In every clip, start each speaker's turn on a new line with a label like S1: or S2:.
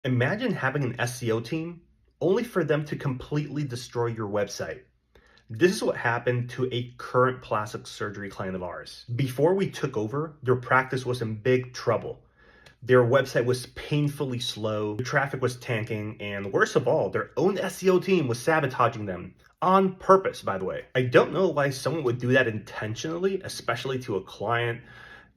S1: Imagine having an SEO team only for them to completely destroy your website. This is what happened to a current plastic surgery client of ours. Before we took over, their practice was in big trouble. Their website was painfully slow, the traffic was tanking, and worst of all, their own SEO team was sabotaging them. On purpose, by the way. I don't know why someone would do that intentionally, especially to a client.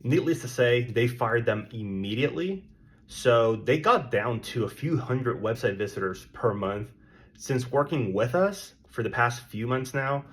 S1: Needless to say, they fired them immediately. So they got down to a few hundred website visitors per month. Since working with us for the past few months now,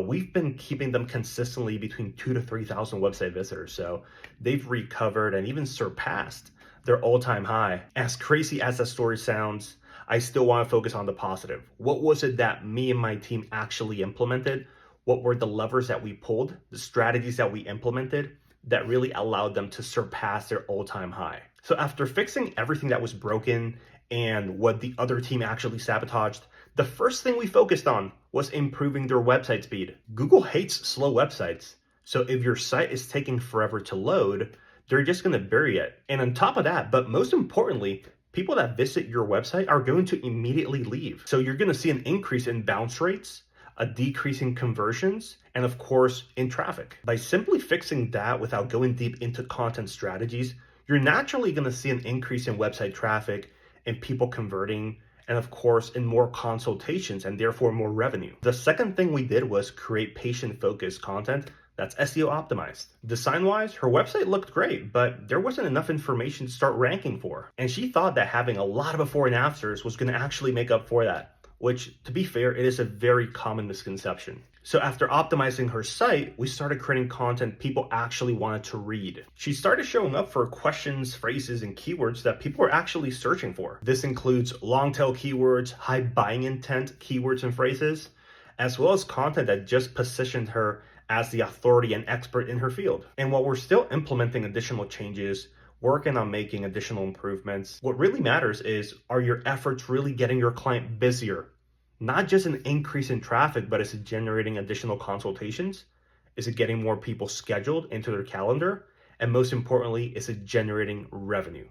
S1: we've been keeping them consistently between 2 to 3,000 website visitors. So they've recovered and even surpassed their all-time high. As crazy as that story sounds, I still want to focus on the positive. What was it that me and my team actually implemented? What were the levers that we pulled, the strategies that we implemented that really allowed them to surpass their all-time high? So after fixing everything that was broken and what the other team actually sabotaged, the first thing we focused on was improving their website speed. Google hates slow websites. So if your site is taking forever to load, they're just going to bury it. And on top of that, but most importantly, people that visit your website are going to immediately leave. So you're going to see an increase in bounce rates, a decrease in conversions, and of course, in traffic. By simply fixing that without going deep into content strategies, you're naturally going to see an increase in website traffic and people converting, and of course, in more consultations and therefore more revenue. The second thing we did was create patient-focused content that's SEO optimized. Design-wise, her website looked great, but there wasn't enough information to start ranking for. And she thought that having a lot of before and afters was going to actually make up for that, which, to be fair, it is a very common misconception. So after optimizing her site, we started creating content people actually wanted to read. She started showing up for questions, phrases, and keywords that people were actually searching for. This includes long tail keywords, high buying intent keywords and phrases, as well as content that just positioned her as the authority and expert in her field. And while we're still implementing additional changes, working on making additional improvements, what really matters is, are your efforts really getting your client busier? Not just an increase in traffic, but is it generating additional consultations? Is it getting more people scheduled into their calendar? And most importantly, is it generating revenue?